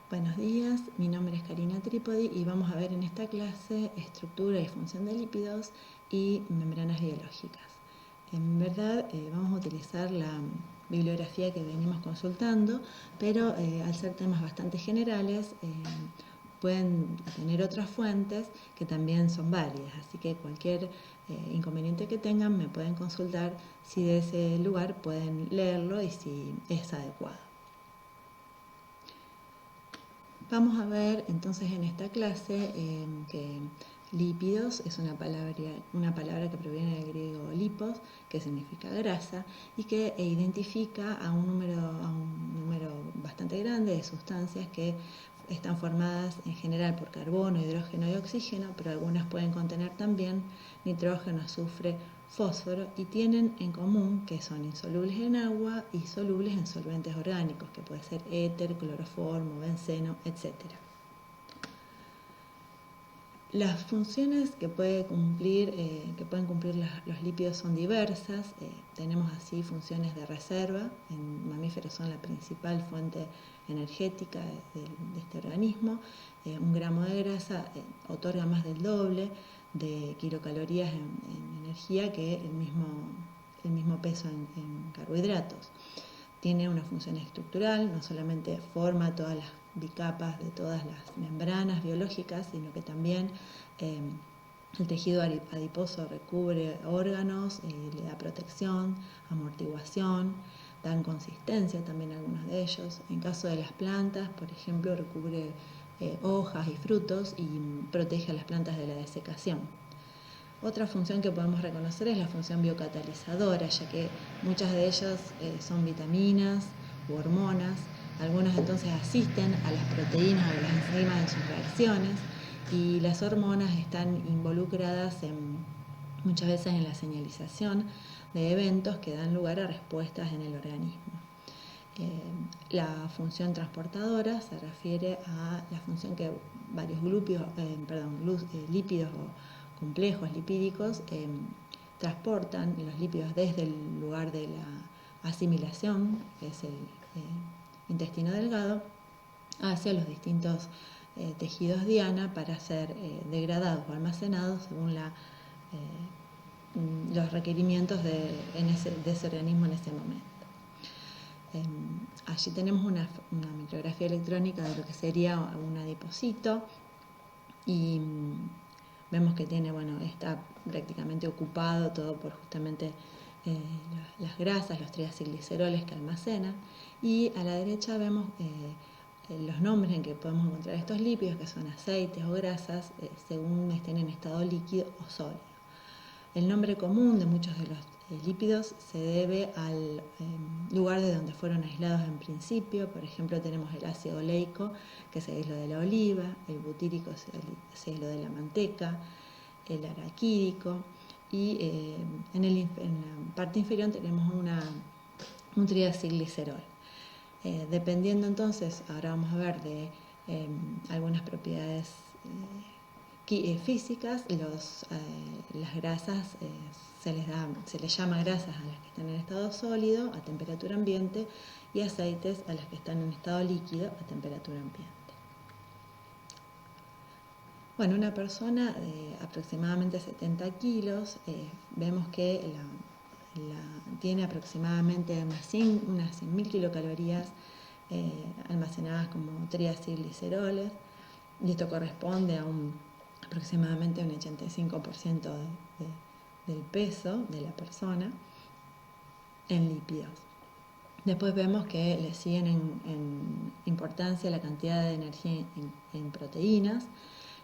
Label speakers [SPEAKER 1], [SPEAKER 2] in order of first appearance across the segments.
[SPEAKER 1] Buenos días, mi nombre es Karina Trípodi y vamos a ver en esta clase estructura y función de lípidos y membranas biológicas. En verdad vamos a utilizar la bibliografía que venimos consultando, pero al ser temas bastante generales pueden tener otras fuentes que también son válidas, así que cualquier inconveniente que tengan me pueden consultar si de ese lugar pueden leerlo y si es adecuado. Vamos a ver entonces en esta clase que lípidos es una palabra que proviene del griego lipos, que significa grasa, y que identifica a un número bastante grande de sustancias que están formadas en general por carbono, hidrógeno y oxígeno, pero algunas pueden contener también nitrógeno, azufre, fósforo, y tienen en común que son insolubles en agua y solubles en solventes orgánicos, que puede ser éter, cloroformo, benceno, etc. Las funciones que pueden cumplir los lípidos son diversas. Tenemos así funciones de reserva. En mamíferos son la principal fuente energética de este organismo. Un gramo de grasa otorga más del doble de kilocalorías en energía que el mismo peso en carbohidratos. Tiene una función estructural, no solamente forma todas las bicapas de todas las membranas biológicas, sino que también el tejido adiposo recubre órganos, le da protección, amortiguación, dan consistencia también a algunos de ellos. En caso de las plantas, por ejemplo, recubre hojas y frutos y protege a las plantas de la desecación. Otra función que podemos reconocer es la función biocatalizadora, ya que muchas de ellas son vitaminas u hormonas. Algunas entonces asisten a las proteínas o las enzimas en sus reacciones, y las hormonas están involucradas muchas veces en la señalización de eventos que dan lugar a respuestas en el organismo. La función transportadora se refiere a la función que varios lípidos o complejos lipídicos transportan los lípidos desde el lugar de la asimilación, que es el intestino delgado, hacia los distintos tejidos diana para ser degradados o almacenados según los requerimientos de ese organismo en ese momento. Allí tenemos una micrografía electrónica de lo que sería un adipocito y vemos que está prácticamente ocupado todo por justamente las grasas, los triacilgliceroles que almacena, y a la derecha vemos los nombres en que podemos encontrar estos lípidos, que son aceites o grasas, según estén en estado líquido o sólido. El nombre común de muchos de los lípidos se debe al lugar de donde fueron aislados en principio. Por ejemplo, tenemos el ácido oleico, que se aisló de la oliva, el butírico se aisló de la manteca, el araquídico, y en la parte inferior tenemos un triacilglicerol. Dependiendo entonces, ahora vamos a ver de algunas propiedades físicas, las grasas se les llama grasas a las que están en estado sólido a temperatura ambiente, y aceites a las que están en estado líquido a temperatura ambiente. Bueno, una persona de aproximadamente 70 kilos, vemos que tiene aproximadamente unas 100.000 kilocalorías almacenadas como triacilgliceroles, y esto corresponde a aproximadamente un 85% del peso de la persona en lípidos. Después vemos que le siguen en importancia la cantidad de energía en proteínas,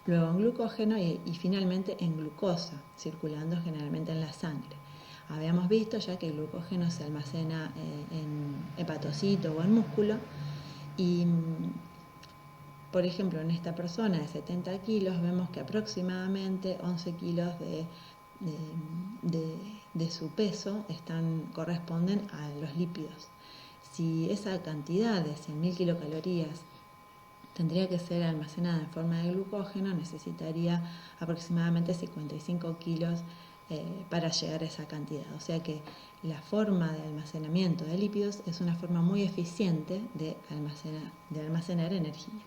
[SPEAKER 1] luego en glucógeno y finalmente en glucosa, circulando generalmente en la sangre. Habíamos visto ya que el glucógeno se almacena en hepatocito o en músculo, y por ejemplo en esta persona de 70 kilos vemos que aproximadamente 11 kilos de su peso corresponden a los lípidos. Si esa cantidad de 100.000 kilocalorías tendría que ser almacenada en forma de glucógeno, necesitaría aproximadamente 55 kilos para llegar a esa cantidad. O sea que la forma de almacenamiento de lípidos es una forma muy eficiente de almacenar energía.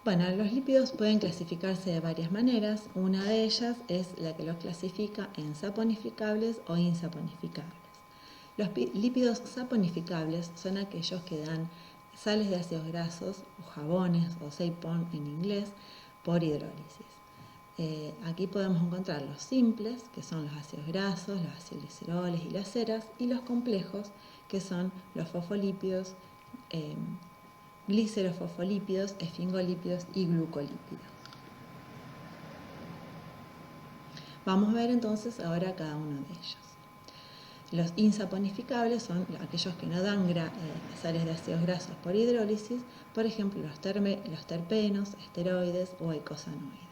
[SPEAKER 1] Bueno, los lípidos pueden clasificarse de varias maneras. Una de ellas es la que los clasifica en saponificables o insaponificables. Los lípidos saponificables son aquellos que dan sales de ácidos grasos o jabones o seipón en inglés por hidrólisis. Aquí podemos encontrar los simples, que son los ácidos grasos, los ácidos gliceroles y las ceras, y los complejos, que son los fosfolípidos, glicerofosfolípidos, esfingolípidos y glucolípidos. Vamos a ver entonces ahora cada uno de ellos. Los insaponificables son aquellos que no dan sales de ácidos grasos por hidrólisis, por ejemplo los terpenos, esteroides o eicosanoides.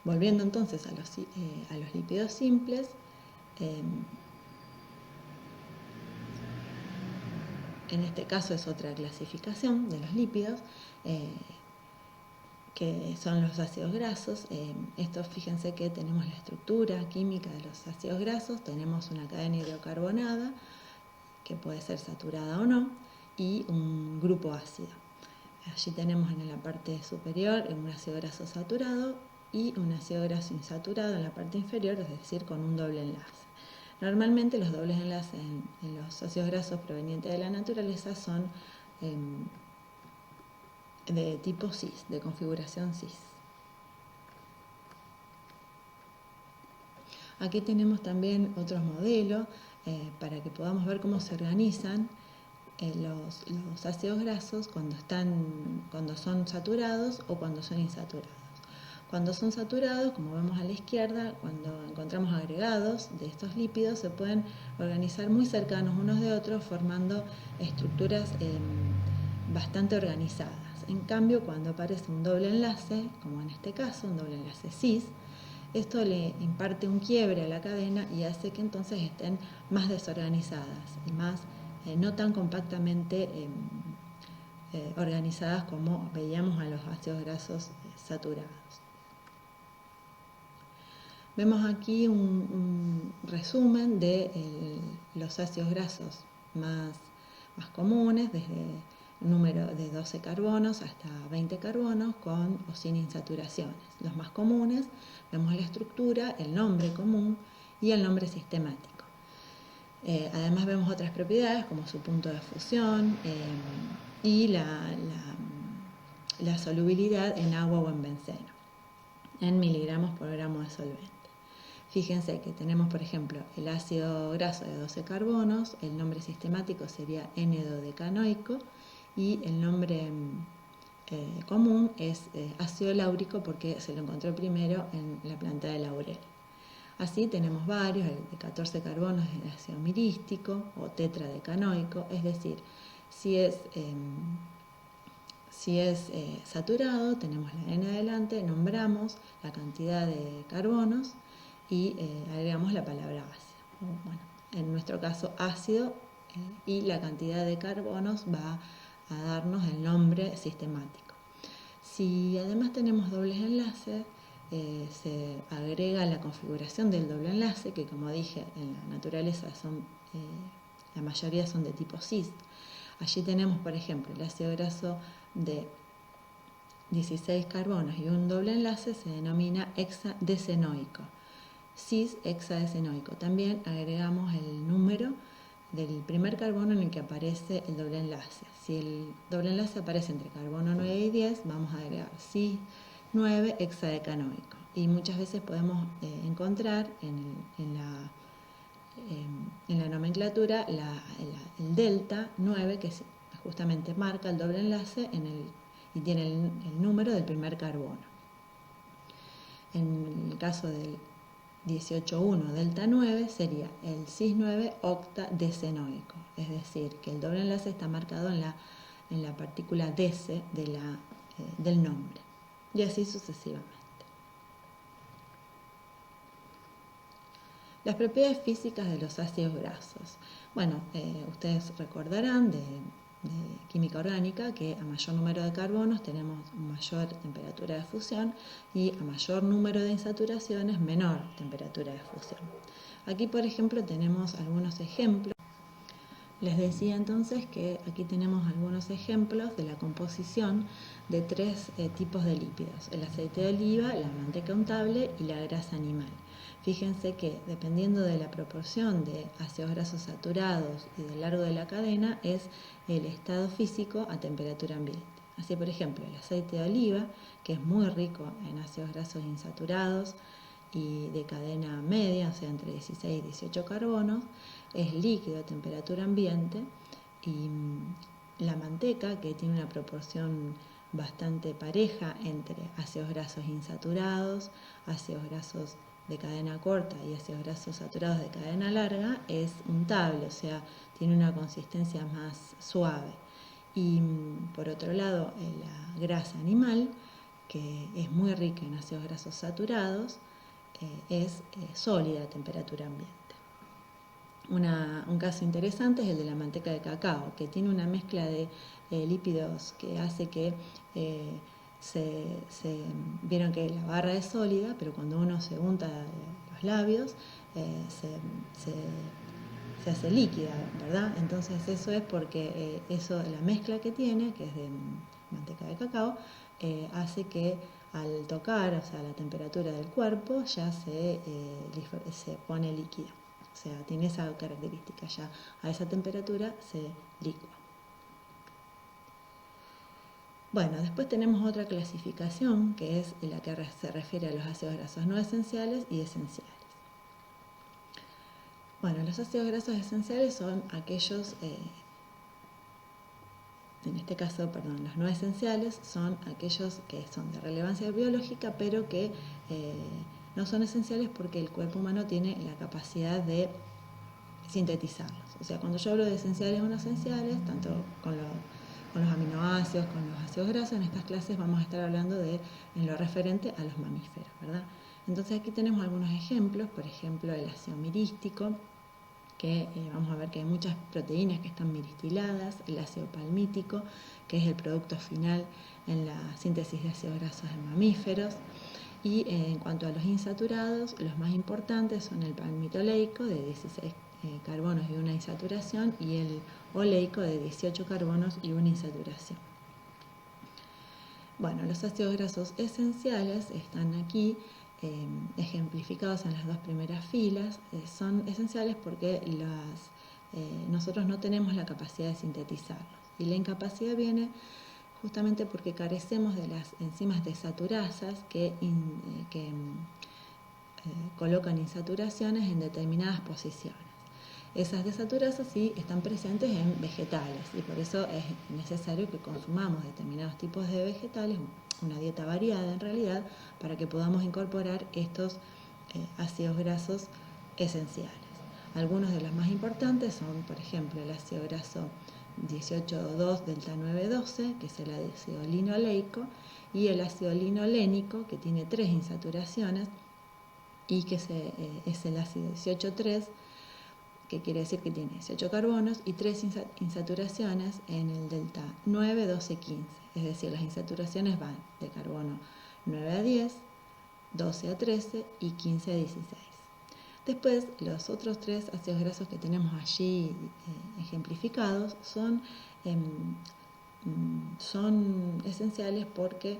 [SPEAKER 1] Volviendo entonces a los lípidos simples, en este caso es otra clasificación de los lípidos, que son los ácidos grasos. Estos, fíjense que tenemos la estructura química de los ácidos grasos, tenemos una cadena hidrocarbonada, que puede ser saturada o no, y un grupo ácido. Allí tenemos en la parte superior un ácido graso saturado y un ácido graso insaturado en la parte inferior, es decir, con un doble enlace. Normalmente los dobles enlaces en los ácidos grasos provenientes de la naturaleza son de tipo cis, de configuración cis. Aquí tenemos también otros modelos para que podamos ver cómo se organizan los ácidos grasos cuando son saturados o cuando son insaturados. Cuando son saturados, como vemos a la izquierda, cuando encontramos agregados de estos lípidos, se pueden organizar muy cercanos unos de otros, formando estructuras bastante organizadas. En cambio, cuando aparece un doble enlace, como en este caso, un doble enlace cis, esto le imparte un quiebre a la cadena y hace que entonces estén más desorganizadas y más no tan compactamente organizadas como veíamos a los ácidos grasos saturados. Vemos aquí un resumen de los ácidos grasos más comunes, desde el número de 12 carbonos hasta 20 carbonos, con o sin insaturaciones. Los más comunes, vemos la estructura, el nombre común y el nombre sistemático. Además vemos otras propiedades como su punto de fusión y la solubilidad en agua o en benceno, en miligramos por gramo de solvente. Fíjense que tenemos, por ejemplo, el ácido graso de 12 carbonos, el nombre sistemático sería N-dodecanoico y el nombre común es ácido láurico porque se lo encontró primero en la planta de laurel. Así tenemos varios, el de 14 carbonos es el ácido mirístico o tetradecanoico, es decir, si es saturado, tenemos la N adelante, nombramos la cantidad de carbonos y agregamos la palabra ácido. Bueno, en nuestro caso ácido y la cantidad de carbonos va a darnos el nombre sistemático. Si además tenemos dobles enlaces, se agrega la configuración del doble enlace, que como dije en la naturaleza la mayoría son de tipo cis. Allí tenemos, por ejemplo, el ácido graso de 16 carbonos y un doble enlace se denomina hexadecenoico. Cis hexadecenoico. También agregamos el número del primer carbono en el que aparece el doble enlace. Si el doble enlace aparece entre carbono 9 y 10, vamos a agregar cis 9 hexadecanoico. Y muchas veces podemos encontrar en la nomenclatura el delta 9, que justamente marca el doble enlace y tiene el número del primer carbono. En el caso del 18,1 delta 9 sería el cis 9 octadecenoico, es decir, que el doble enlace está marcado en la partícula dece del nombre, y así sucesivamente. Las propiedades físicas de los ácidos grasos. Bueno, ustedes recordarán de química orgánica que a mayor número de carbonos tenemos mayor temperatura de fusión y a mayor número de insaturaciones menor temperatura de fusión. Aquí, por ejemplo, tenemos algunos ejemplos. Les decía entonces que aquí tenemos algunos ejemplos de la composición de tres tipos de lípidos: el aceite de oliva, la manteca untable y la grasa animal. Fíjense que dependiendo de la proporción de ácidos grasos saturados y del largo de la cadena es el estado físico a temperatura ambiente. Así, por ejemplo, el aceite de oliva, que es muy rico en ácidos grasos insaturados y de cadena media, o sea, entre 16 y 18 carbonos, es líquido a temperatura ambiente, y la manteca, que tiene una proporción bastante pareja entre ácidos grasos insaturados, ácidos grasos de cadena corta y ácidos grasos saturados de cadena larga, es untable, o sea, tiene una consistencia más suave. Y por otro lado, la grasa animal, que es muy rica en ácidos grasos saturados, es sólida a temperatura ambiente. Un caso interesante es el de la manteca de cacao, que tiene una mezcla de lípidos que hace que vieron que la barra es sólida, pero cuando uno se unta los labios se hace líquida, ¿verdad? Entonces eso es porque la mezcla que tiene, que es de manteca de cacao, hace que al tocar, o sea, la temperatura del cuerpo, ya se pone líquida. O sea, tiene esa característica, ya a esa temperatura se licúa. Bueno, después tenemos otra clasificación, que es la que se refiere a los ácidos grasos no esenciales y esenciales. Bueno, los ácidos grasos esenciales son aquellos, en este caso, los no esenciales son aquellos que son de relevancia biológica, pero que no son esenciales porque el cuerpo humano tiene la capacidad de sintetizarlos. O sea, cuando yo hablo de esenciales o no esenciales, tanto con los aminoácidos, con los ácidos grasos, en estas clases vamos a estar hablando en lo referente a los mamíferos, ¿verdad? Entonces aquí tenemos algunos ejemplos, por ejemplo el ácido mirístico, que vamos a ver que hay muchas proteínas que están miristiladas, el ácido palmítico, que es el producto final en la síntesis de ácidos grasos en mamíferos. Y en cuanto a los insaturados, los más importantes son el palmitoleico de 16 carbonos y una insaturación, y el oleico de 18 carbonos y una insaturación. Bueno, los ácidos grasos esenciales están aquí ejemplificados en las dos primeras filas. Son esenciales porque nosotros no tenemos la capacidad de sintetizarlos, y la incapacidad viene justamente porque carecemos de las enzimas desaturasas que colocan insaturaciones en determinadas posiciones. Esas desaturasas sí están presentes en vegetales, y por eso es necesario que consumamos determinados tipos de vegetales, una dieta variada en realidad, para que podamos incorporar estos ácidos grasos esenciales. Algunos de los más importantes son, por ejemplo, el ácido graso 18,2 delta 9,12, que es el ácido linoleico, y el ácido linolénico, que tiene 3 insaturaciones, y que es el ácido 18,3, que quiere decir que tiene 18 carbonos y 3 insaturaciones en el delta 9, 12, 15. Es decir, las insaturaciones van de carbono 9 a 10, 12 a 13 y 15 a 16. Después, los otros 3 ácidos grasos que tenemos allí ejemplificados son esenciales porque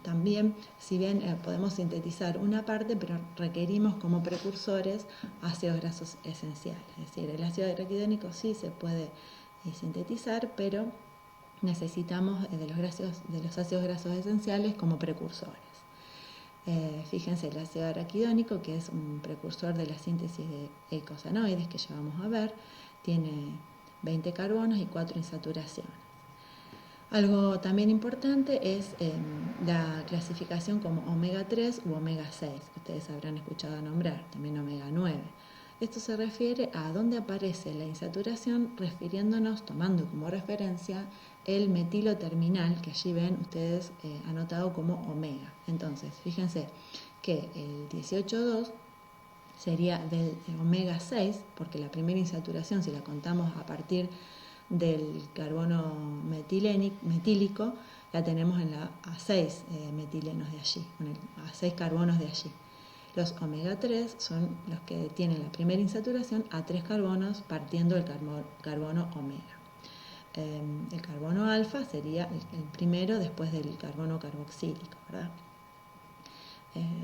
[SPEAKER 1] también, si bien podemos sintetizar una parte, pero requerimos como precursores ácidos grasos esenciales. Es decir, el ácido araquidónico sí se puede sintetizar, pero necesitamos de los ácidos grasos esenciales como precursores. Fíjense, el ácido araquidónico, que es un precursor de la síntesis de eicosanoides que ya vamos a ver, tiene 20 carbonos y 4 insaturaciones. Algo también importante es la clasificación como omega 3 u omega 6, que ustedes habrán escuchado nombrar, también omega 9. Esto se refiere a dónde aparece la insaturación, refiriéndonos, tomando como referencia el metilo terminal, que allí ven ustedes anotado como omega. Entonces, fíjense que el 18,2 sería del omega 6, porque la primera insaturación, si la contamos a partir del carbono metílico, la tenemos a 6 metilenos de allí, a 6 carbonos de allí. Los omega 3 son los que tienen la primera insaturación a 3 carbonos partiendo el carbono omega. El carbono alfa sería el primero después del carbono carboxílico, ¿verdad?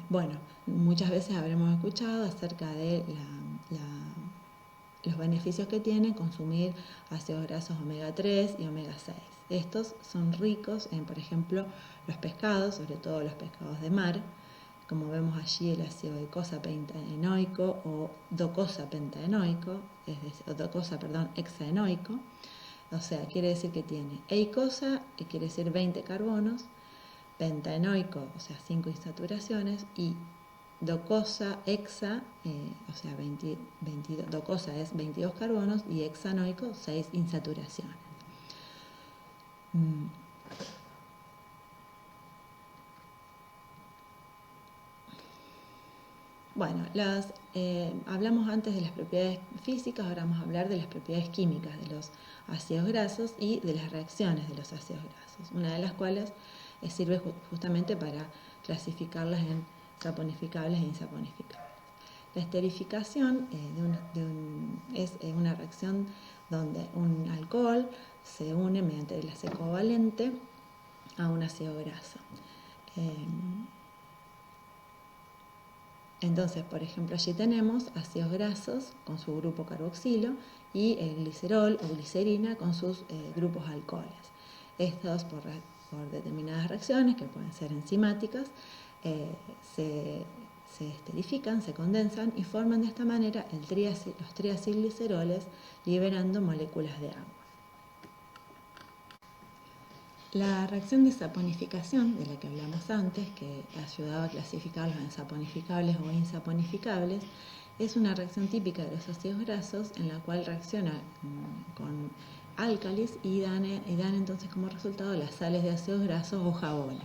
[SPEAKER 1] Bueno, muchas veces habremos escuchado acerca de los beneficios que tiene consumir ácidos grasos omega 3 y omega 6. Estos son ricos en, por ejemplo, los pescados, sobre todo los pescados de mar, como vemos allí el ácido eicosapentaenoico o docosapentaenoico, es decir, hexaenoico, o sea, quiere decir que tiene eicosa, que quiere decir 20 carbonos, pentaenoico, o sea, 5 insaturaciones, y docosa, hexa, o sea, 22, docosa es 22 carbonos y hexanoico 6 insaturaciones. Bueno, hablamos antes de las propiedades físicas, ahora vamos a hablar de las propiedades químicas de los ácidos grasos y de las reacciones de los ácidos grasos, una de las cuales sirve justamente para clasificarlas en saponificables e insaponificables. La esterificación es una reacción donde un alcohol se une mediante el enlace covalente a un ácido graso. Entonces, por ejemplo, allí tenemos ácidos grasos con su grupo carboxilo y el glicerol o glicerina con sus grupos alcoholes. Estos, por determinadas reacciones, que pueden ser enzimáticas, se esterifican, se condensan y forman de esta manera los triacilgliceroles, liberando moléculas de agua. La reacción de saponificación, de la que hablamos antes, que ayudaba a clasificarlos en saponificables o insaponificables, es una reacción típica de los ácidos grasos en la cual reacciona con álcalis y dan entonces como resultado las sales de ácidos grasos o jabones.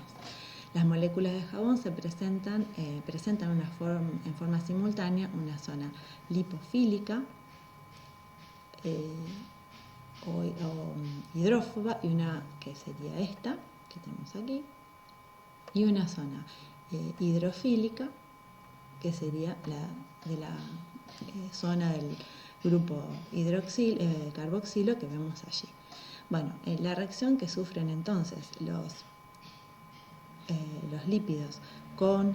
[SPEAKER 1] Las moléculas de jabón se presentan en forma simultánea una zona lipofílica o hidrófoba, y una que sería esta que tenemos aquí, y una zona hidrofílica que sería la de la zona del grupo carboxilo que vemos allí. Bueno, la reacción que sufren entonces los lípidos con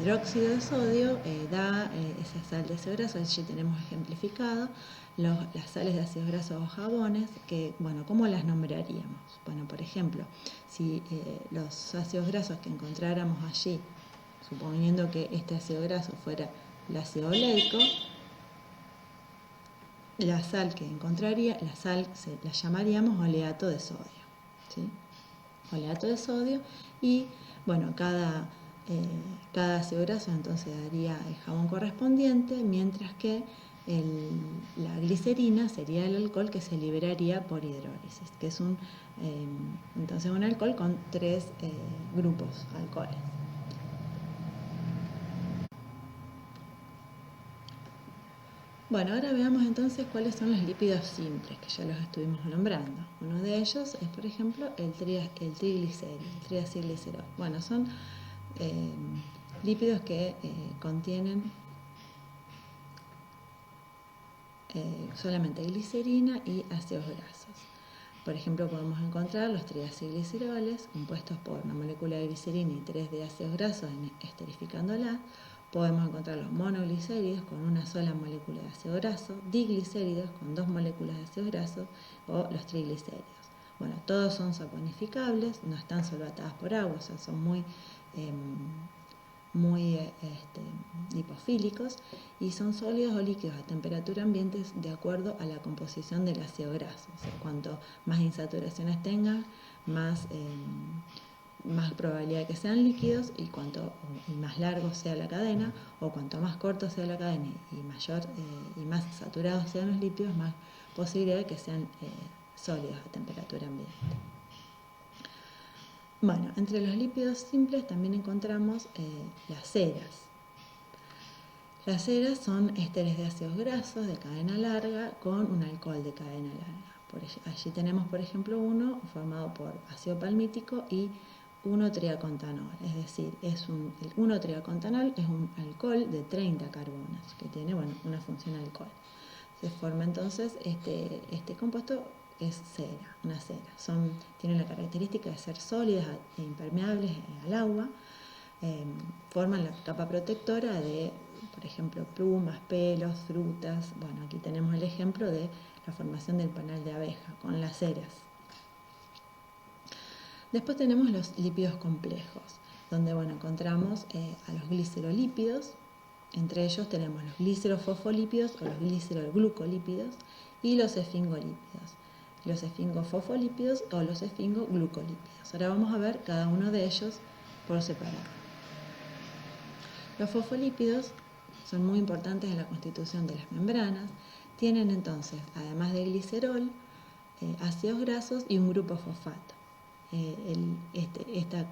[SPEAKER 1] hidróxido de sodio da esa sal de ácido graso. Allí tenemos ejemplificado las sales de ácidos grasos o jabones, que, bueno, ¿cómo las nombraríamos? Bueno, por ejemplo, si los ácidos grasos que encontráramos allí, suponiendo que este ácido graso fuera el ácido oleico, la sal que encontraría, la llamaríamos oleato de sodio, ¿sí? Oleato de sodio, y bueno, cada ácido graso entonces daría el jabón correspondiente, mientras que la glicerina sería el alcohol que se liberaría por hidrólisis, que es entonces un alcohol con 3 grupos alcoholes. Bueno, ahora veamos entonces cuáles son los lípidos simples, que ya los estuvimos nombrando. Uno de ellos es, por ejemplo, el triacilglicerol. Bueno, son lípidos que contienen solamente glicerina y ácidos grasos. Por ejemplo, podemos encontrar los triacilgliceroles compuestos por una molécula de glicerina y 3 de ácidos grasos esterificándola. Podemos encontrar los monoglicéridos con una sola molécula de ácido graso, diglicéridos con 2 moléculas de ácido graso, o los triglicéridos. Bueno, todos son saponificables, no están solvatados por agua, o sea, son muy lipofílicos, y son sólidos o líquidos a temperatura ambiente de acuerdo a la composición del ácido graso. O sea, cuanto más insaturaciones tengan, más probabilidad de que sean líquidos, y más largo sea la cadena, o cuanto más corto sea la cadena y más saturados sean los lípidos, más posibilidad de que sean sólidos a temperatura ambiente. Bueno, entre los lípidos simples también encontramos las ceras. Las ceras son ésteres de ácidos grasos de cadena larga con un alcohol de cadena larga. Allí tenemos, por ejemplo, uno formado por ácido palmítico y 1-triacontanol, es decir, el 1-triacontanol es un alcohol de 30 carbonos que tiene una función alcohol. Se forma entonces este compuesto es cera, una cera. Tienen la característica de ser sólidas e impermeables al agua. Forman la capa protectora de, por ejemplo, plumas, pelos, frutas. Bueno, aquí tenemos el ejemplo de la formación del panal de abeja con las ceras. Después tenemos los lípidos complejos, donde encontramos a los glicerolípidos. Entre ellos tenemos los glicerofosfolípidos o los gliceroglucolípidos y los esfingolípidos, los esfingofosfolípidos o los esfingoglucolípidos. Ahora vamos a ver cada uno de ellos por separado. Los fosfolípidos son muy importantes en la constitución de las membranas. Tienen entonces, además de glicerol, ácidos grasos y un grupo fosfato. Esta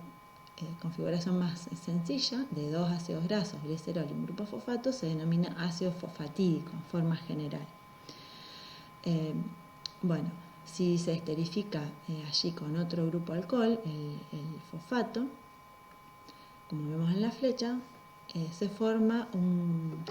[SPEAKER 1] configuración más sencilla de dos ácidos grasos, glicerol y un grupo fosfato, se denomina ácido fosfatídico en forma general. Si se esterifica allí con otro grupo alcohol, el fosfato, como vemos en la flecha, se forma un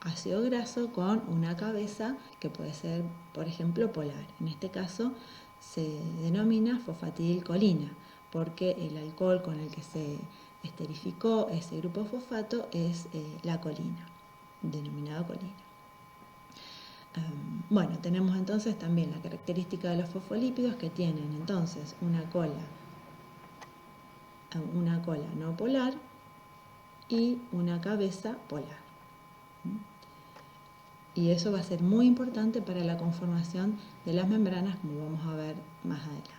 [SPEAKER 1] ácido graso con una cabeza que puede ser, por ejemplo, polar. En este caso se denomina fosfatidilcolina, porque el alcohol con el que se esterificó ese grupo fosfato es la colina, denominada colina. Tenemos entonces también la característica de los fosfolípidos, que tienen entonces una cola no polar y una cabeza polar. Y eso va a ser muy importante para la conformación de las membranas, como vamos a ver más adelante.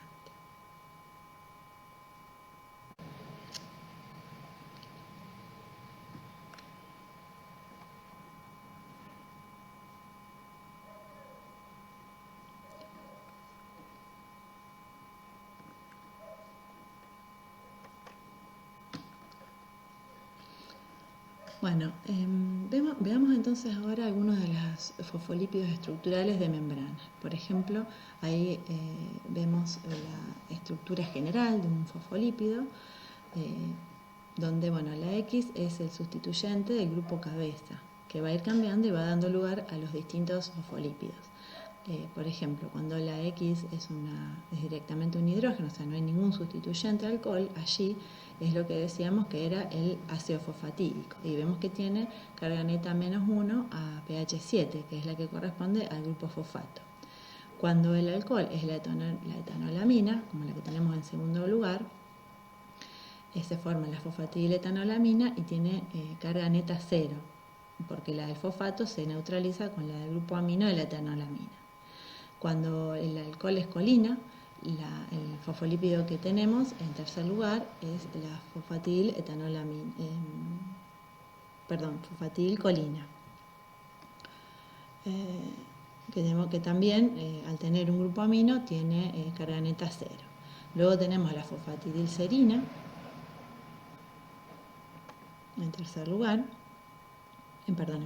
[SPEAKER 1] Veamos entonces ahora algunos de los fosfolípidos estructurales de membranas. Por ejemplo, ahí vemos la estructura general de un fosfolípido, donde la X es el sustituyente del grupo cabeza, que va a ir cambiando y va dando lugar a los distintos fosfolípidos. Por ejemplo, cuando la X es directamente un hidrógeno, o sea, no hay ningún sustituyente alcohol, allí es lo que decíamos que era el ácido fosfatídico. Y vemos que tiene carga neta -1 a pH 7, que es la que corresponde al grupo fosfato. Cuando el alcohol es la etanolamina, como la que tenemos en segundo lugar, se forma la fosfatidiletonolamina y tiene carga neta 0, porque la del fosfato se neutraliza con la del grupo amino de la etanolamina. Cuando el alcohol es colina, el fosfolípido que tenemos en tercer lugar es la fosfatidilcolina, que también al tener un grupo amino tiene carga neta 0. Luego tenemos la fosfatidilserina en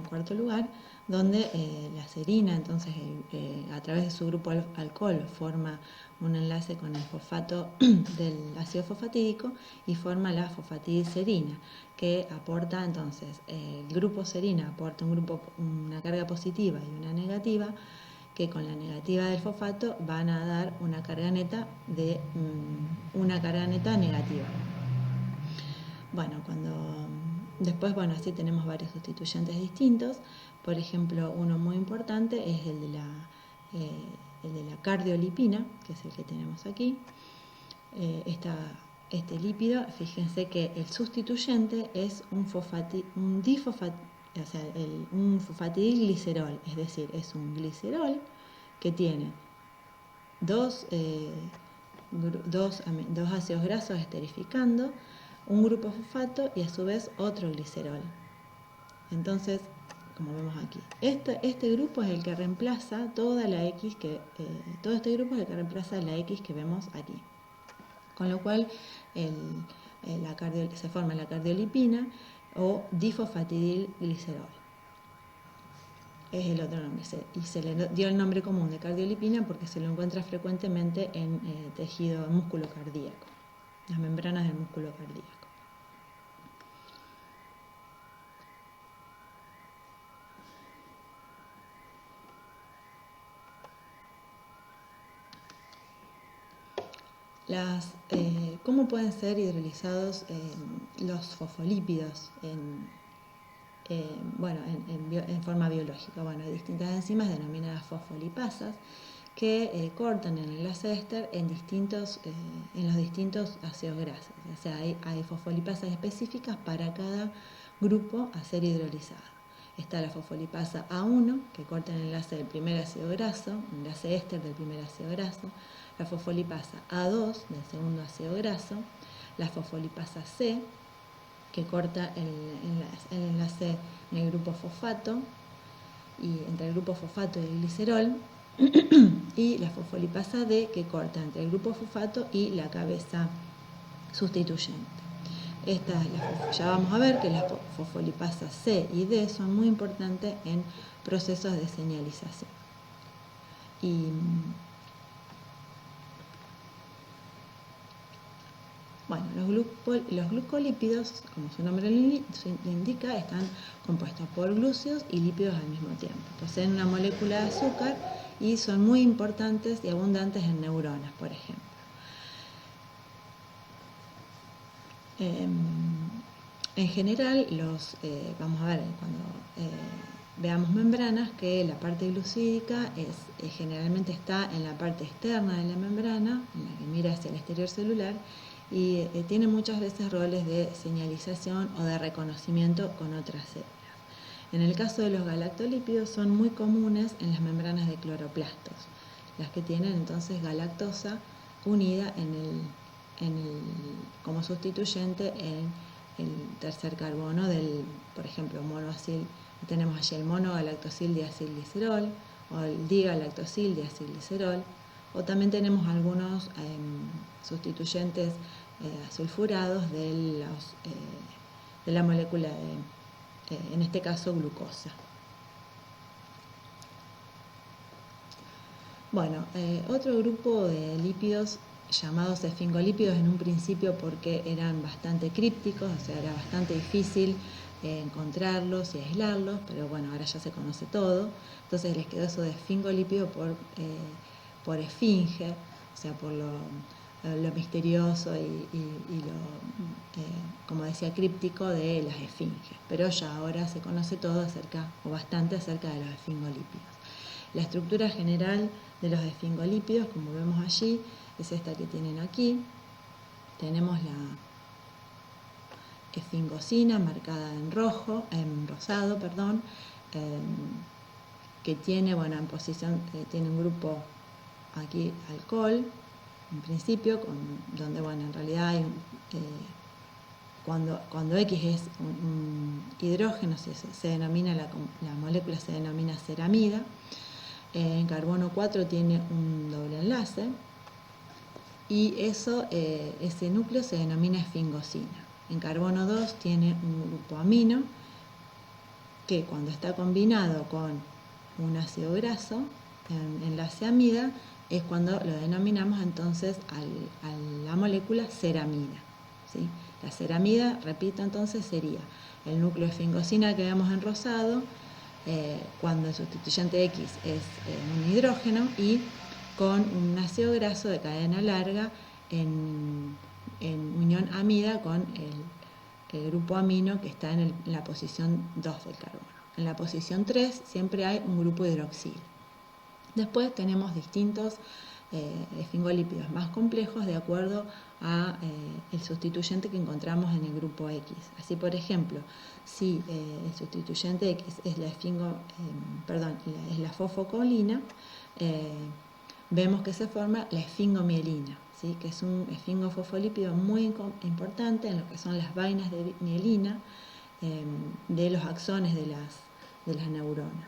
[SPEAKER 1] cuarto lugar, donde la serina entonces a través de su grupo alcohol forma un enlace con el fosfato del ácido fosfatídico y forma la fosfatidilserina, que aporta entonces, el grupo serina aporta una carga positiva y una negativa, que con la negativa del fosfato van a dar una carga neta negativa. Después, así tenemos varios sustituyentes distintos. Por ejemplo, uno muy importante es el de la cardiolipina, que es el que tenemos aquí. Este lípido, fíjense que el sustituyente es un fosfatidilglicerol, es decir, es un glicerol que tiene dos ácidos grasos esterificando, un grupo fosfato y a su vez otro glicerol. Entonces, como vemos aquí, este grupo es el que reemplaza todo este grupo es el que reemplaza la X que vemos aquí. Con lo cual se forma la cardiolipina o difosfatidilglicerol. Es el otro nombre, y se le dio el nombre común de cardiolipina porque se lo encuentra frecuentemente en tejido músculo cardíaco. las membranas del músculo cardíaco. ¿Cómo pueden ser hidrolizados los fosfolípidos en forma biológica? Bueno, hay distintas enzimas denominadas fosfolipasas que cortan el enlace éster en los distintos ácidos grasos. O sea, hay fosfolipasas específicas para cada grupo a ser hidrolizado. Está la fosfolipasa A1, que corta el enlace del primer ácido graso, enlace éster del primer ácido graso, la fosfolipasa A2 del segundo ácido graso, la fosfolipasa C, que corta el enlace en el grupo fosfato, y entre el grupo fosfato y el glicerol, y la fosfolipasa D, que corta entre el grupo fosfato y la cabeza sustituyente. Ya vamos a ver que las fosfolipasas C y D son muy importantes en procesos de señalización. Bueno, los glucolípidos, como su nombre le indica, están compuestos por glúcidos y lípidos al mismo tiempo. Poseen una molécula de azúcar y son muy importantes y abundantes en neuronas, por ejemplo. En general, vamos a ver cuando veamos membranas, que la parte glucídica generalmente está en la parte externa de la membrana, en la que mira hacia el exterior celular, y tiene muchas veces roles de señalización o de reconocimiento con otras células. En el caso de los galactolípidos son muy comunes en las membranas de cloroplastos, las que tienen entonces galactosa unida como sustituyente en el tercer carbono por ejemplo, monoacil. Tenemos allí el monogalactosil diacilglicerol o el digalactosil diacilglicerol, o también tenemos algunos sustituyentes sulfurados de la molécula en este caso glucosa. Bueno, otro grupo de lípidos llamados esfingolípidos en un principio porque eran bastante crípticos, o sea, era bastante difícil encontrarlos y aislarlos, pero bueno, ahora ya se conoce todo, entonces les quedó eso de esfingolípido por esfinge, o sea, por lo misterioso y como decía, críptico de las esfinges, pero ya ahora se conoce todo bastante acerca de los esfingolípidos. La estructura general de los esfingolípidos, como vemos allí, es esta que tienen aquí. Tenemos la esfingosina marcada en rosado, que tiene, en posición, tiene un grupo aquí alcohol, en principio, donde, en realidad hay cuando X es un hidrógeno, se denomina la molécula se denomina ceramida. En carbono 4 tiene un doble enlace y ese núcleo se denomina esfingosina. En carbono 2 tiene un grupo amino que cuando está combinado con un ácido graso, en enlace amida, es cuando lo denominamos entonces a la molécula ceramida, ¿sí? La ceramida, repito entonces, sería el núcleo de esfingosina que vemos en rosado, cuando el sustituyente X es un hidrógeno, y con un ácido graso de cadena larga en unión amida con el grupo amino que está en la posición 2 del carbono. En la posición 3 siempre hay un grupo hidroxil. Después tenemos distintos esfingolípidos más complejos de acuerdo a el sustituyente que encontramos en el grupo X. Así, por ejemplo, si el sustituyente X es la fosfocolina, vemos que se forma la esfingomielina, ¿sí? Que es un esfingofosfolípido muy importante en lo que son las vainas de mielina de los axones de las neuronas.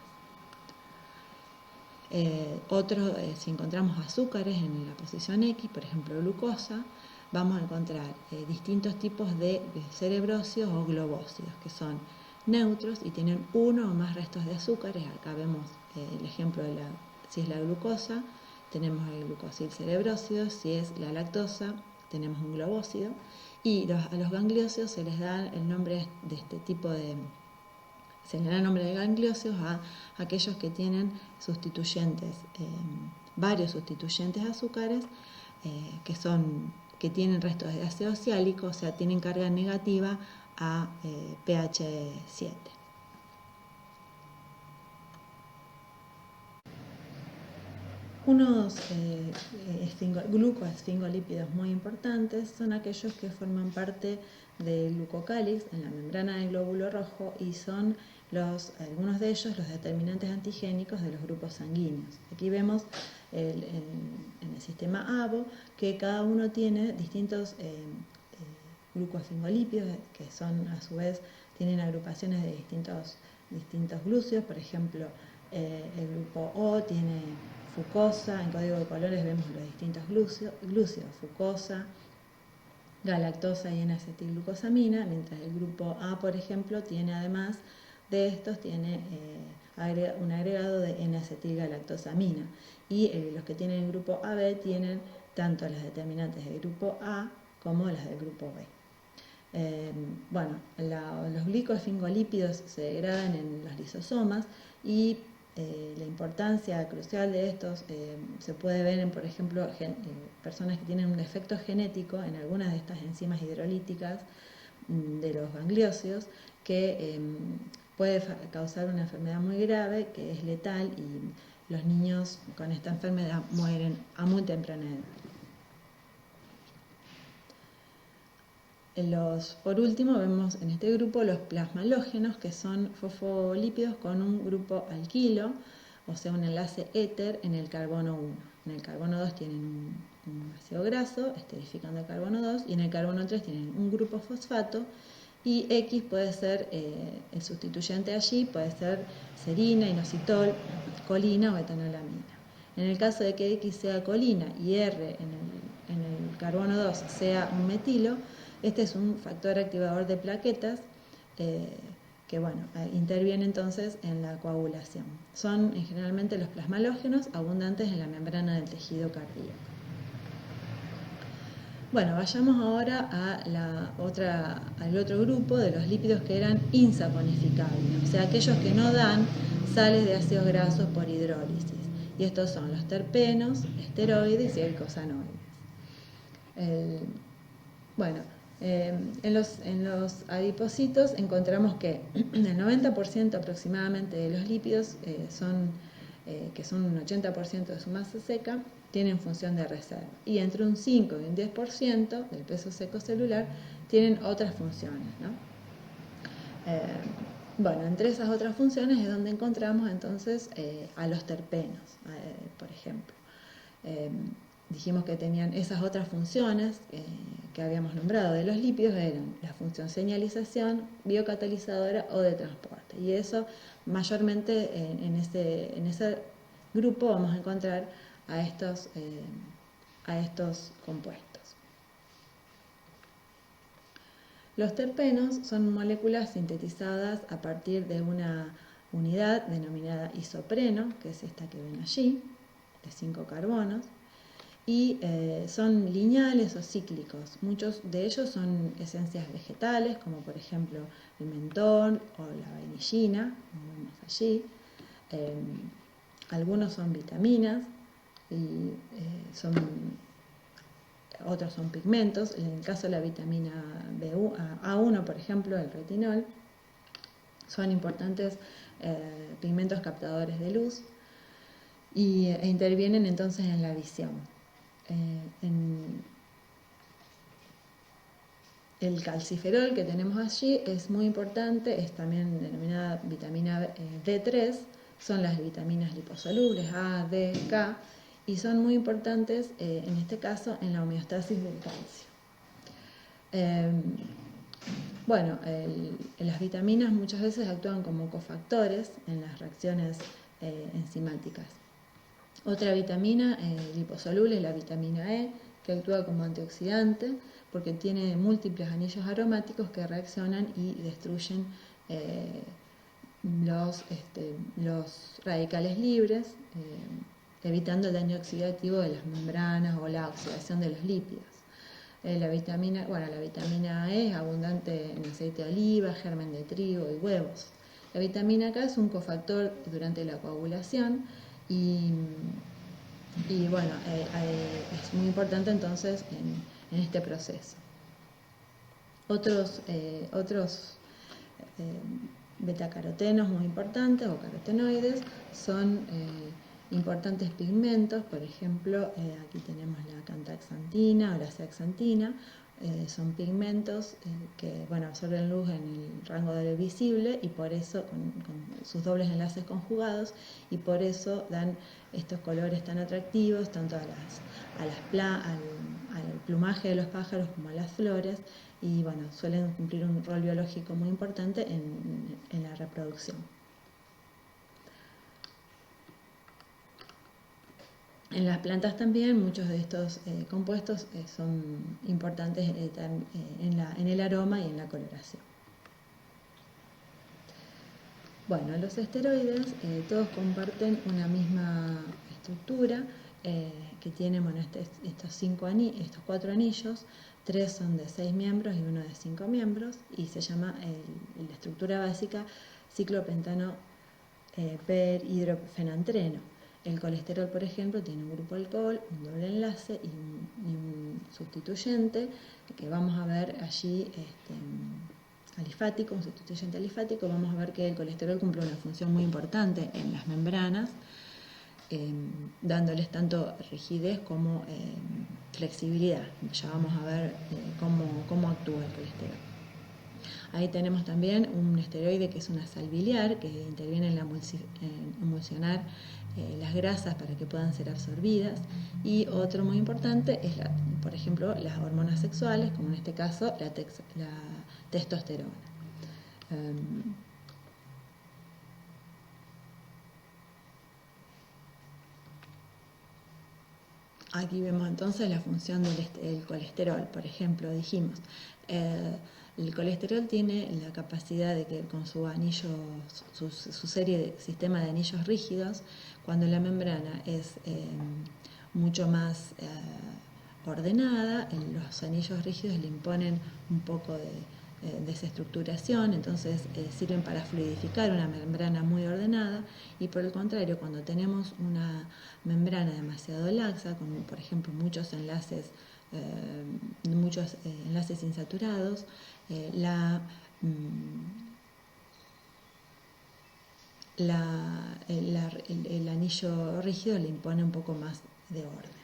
[SPEAKER 1] Si encontramos azúcares en la posición X, por ejemplo glucosa, vamos a encontrar distintos tipos de cerebrócidos o globócidos, que son neutros y tienen uno o más restos de azúcares. Acá vemos el ejemplo si es la glucosa, tenemos el glucosil cerebrócido. Si es la lactosa,
[SPEAKER 2] tenemos un globócido, y a los gangliósidos se les da el nombre de este tipo de... Se le da el nombre de gangliósidos a aquellos que tienen sustituyentes, varios sustituyentes de azúcares, que tienen restos de ácido oxálico, o sea, tienen carga negativa a pH 7. Unos glucoesfingolípidos muy importantes son aquellos que forman parte del glucocálix en la membrana del glóbulo rojo y son algunos de ellos los determinantes antigénicos de los grupos sanguíneos. Aquí vemos en el sistema ABO que cada uno tiene distintos glucoesfingolípidos que son a su vez tienen agrupaciones de distintos glúcidos. Por ejemplo, el grupo O tiene fucosa, en código de colores vemos los distintos glúcidos, fucosa, galactosa y N-acetilglucosamina, mientras el grupo A, por ejemplo, tiene además de estos, tiene un agregado de N-acetilgalactosamina, y los que tienen el grupo AB tienen tanto las determinantes del grupo A como las del grupo B. Los glicoesfingolípidos se degradan en los lisosomas y la importancia crucial de estos se puede ver en, por ejemplo, personas que tienen un defecto genético en algunas de estas enzimas hidrolíticas de los gangliósidos que puede causar una enfermedad muy grave que es letal, y los niños con esta enfermedad mueren a muy temprana edad. Por último, vemos en este grupo los plasmalógenos, que son fosfolípidos con un grupo alquilo, o sea, un enlace éter en el carbono 1. En el carbono 2 tienen un ácido graso, esterificando el carbono 2, y en el carbono 3 tienen un grupo fosfato, y X puede ser, el sustituyente allí puede ser serina, inositol, colina o etanolamina. En el caso de que X sea colina y R en el carbono 2 sea un metilo, este es un factor activador de plaquetas que interviene entonces en la coagulación. Son generalmente los plasmalógenos abundantes en la membrana del tejido cardíaco. Bueno, vayamos ahora al otro grupo de los lípidos que eran insaponificables, o sea, aquellos que no dan sales de ácidos grasos por hidrólisis. Y estos son los terpenos, esteroides y eicosanoides. En los adipocitos encontramos que el 90% aproximadamente de los lípidos, que son un 80% de su masa seca, tienen función de reserva. Y entre un 5 y un 10% del peso seco celular tienen otras funciones, ¿no? Entre esas otras funciones es donde encontramos entonces a los terpenos, por ejemplo. Dijimos que tenían esas otras funciones que habíamos nombrado de los lípidos, eran la función señalización, biocatalizadora o de transporte. Y eso mayormente en ese grupo vamos a encontrar a estos compuestos. Los terpenos son moléculas sintetizadas a partir de una unidad denominada isopreno, que es esta que ven allí, de 5 carbonos, y son lineales o cíclicos. Muchos de ellos son esencias vegetales, como por ejemplo el mentol o la vainillina, como vemos allí. Algunos son vitaminas y otros son pigmentos. En el caso de la vitamina A1, por ejemplo, el retinol, son importantes pigmentos captadores de luz e intervienen entonces en la visión. El calciferol que tenemos allí es muy importante, es también denominada vitamina D3, son las vitaminas liposolubles A, D, K, y son muy importantes en este caso en la homeostasis del calcio. Las vitaminas muchas veces actúan como cofactores en las reacciones enzimáticas. Otra vitamina liposoluble es la vitamina E, que actúa como antioxidante porque tiene múltiples anillos aromáticos que reaccionan y destruyen los radicales libres, evitando el daño oxidativo de las membranas o la oxidación de los lípidos. La vitamina E es abundante en aceite de oliva, germen de trigo y huevos. La vitamina K es un cofactor durante la coagulación y bueno, es muy importante entonces en este proceso. Otros betacarotenos muy importantes o carotenoides son importantes pigmentos, por ejemplo, aquí tenemos la cantaxantina o la zeaxantina, son pigmentos que absorben luz en el rango del visible y por eso con sus dobles enlaces conjugados y por eso dan estos colores tan atractivos tanto al plumaje de los pájaros como a las flores y suelen cumplir un rol biológico muy importante en la reproducción. En las plantas también muchos de estos compuestos son importantes en el aroma y en la coloración. Bueno, los esteroides todos comparten una misma estructura que tienen estos 4 anillos, 3 son de 6 miembros y 1 de 5 miembros y se llama la estructura básica ciclopentano perhidrofenantreno. El colesterol, por ejemplo, tiene un grupo alcohol, un doble enlace y un sustituyente que vamos a ver allí alifático, un sustituyente alifático. Vamos a ver que el colesterol cumple una función muy importante en las membranas, dándoles tanto rigidez como flexibilidad. Ya vamos a ver cómo actúa el colesterol. Ahí tenemos también un esteroide que es una sal biliar que interviene en emulsionar las grasas para que puedan ser absorbidas y otro muy importante es por ejemplo las hormonas sexuales, como en este caso la testosterona. Aquí vemos entonces la función del colesterol. Por ejemplo, dijimos, el colesterol tiene la capacidad de que con su anillo, su serie de sistema de anillos rígidos, cuando la membrana es mucho más ordenada, los anillos rígidos le imponen un poco de desestructuración, entonces sirven para fluidificar una membrana muy ordenada y por el contrario, cuando tenemos una membrana demasiado laxa, con por ejemplo muchos enlaces insaturados, el anillo rígido le impone un poco más de orden.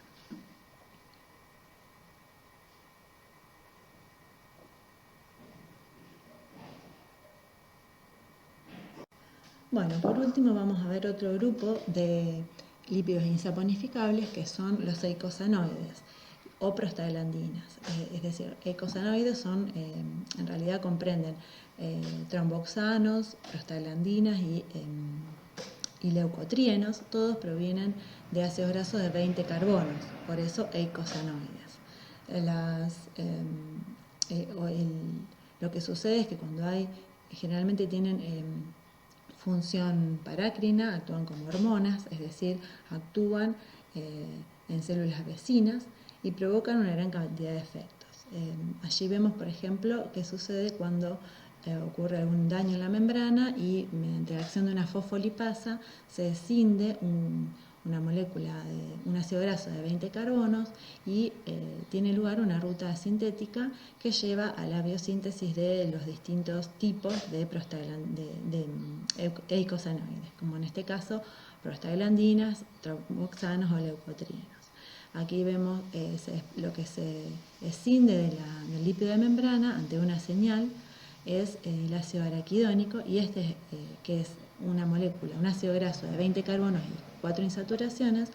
[SPEAKER 2] Bueno, por último vamos a ver otro grupo de lípidos insaponificables que son los eicosanoides o prostaglandinas. Es decir, eicosanoides son, en realidad comprenden tromboxanos, prostaglandinas y leucotrienos. Todos provienen de ácidos grasos de 20 carbonos, por eso eicosanoides. Lo que sucede es que cuando generalmente tienen función parácrina, actúan como hormonas, es decir, actúan en células vecinas y provocan una gran cantidad de efectos. Allí vemos, por ejemplo, qué sucede cuando ocurre algún daño en la membrana y mediante la acción de una fosfolipasa se escinde una molécula de un ácido graso de 20 carbonos y tiene lugar una ruta sintética que lleva a la biosíntesis de los distintos tipos de eicosanoides, como en este caso prostaglandinas, tromboxanos o leucotrienos. Aquí vemos lo que se escinde del lípido de membrana ante una señal es el ácido araquidónico y que es una molécula, un ácido graso de 20 carbonos y 4 insaturaciones,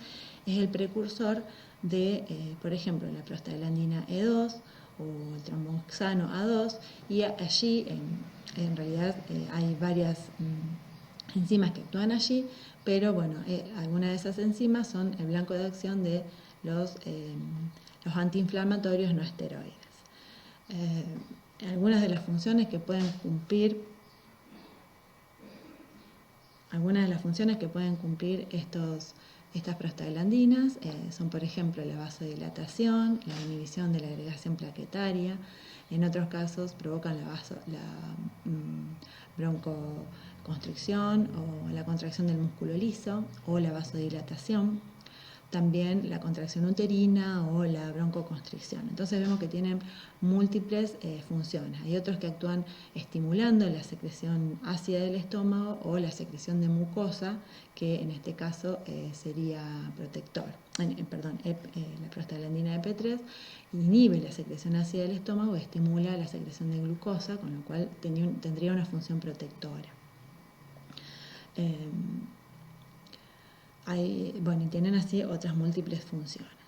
[SPEAKER 2] es el precursor de, por ejemplo, la prostaglandina E2 o el tromboxano A2 y allí en realidad hay varias enzimas que actúan allí, pero bueno, algunas de esas enzimas son el blanco de acción de los antiinflamatorios no esteroides. Algunas de las funciones que pueden cumplir estos
[SPEAKER 1] Estas prostaglandinas son, por ejemplo, la vasodilatación, la inhibición de la agregación plaquetaria. En otros casos provocan la broncoconstricción o la contracción del músculo liso o la vasodilatación. También la contracción uterina o la broncoconstricción. Entonces vemos que tienen múltiples funciones. Hay otros que actúan estimulando la secreción ácida del estómago o la secreción de mucosa, que en este caso sería protector. La prostaglandina EP3 inhibe la secreción ácida del estómago y estimula la secreción de glucosa, con lo cual tendría una función protectora. Y tienen así otras múltiples funciones.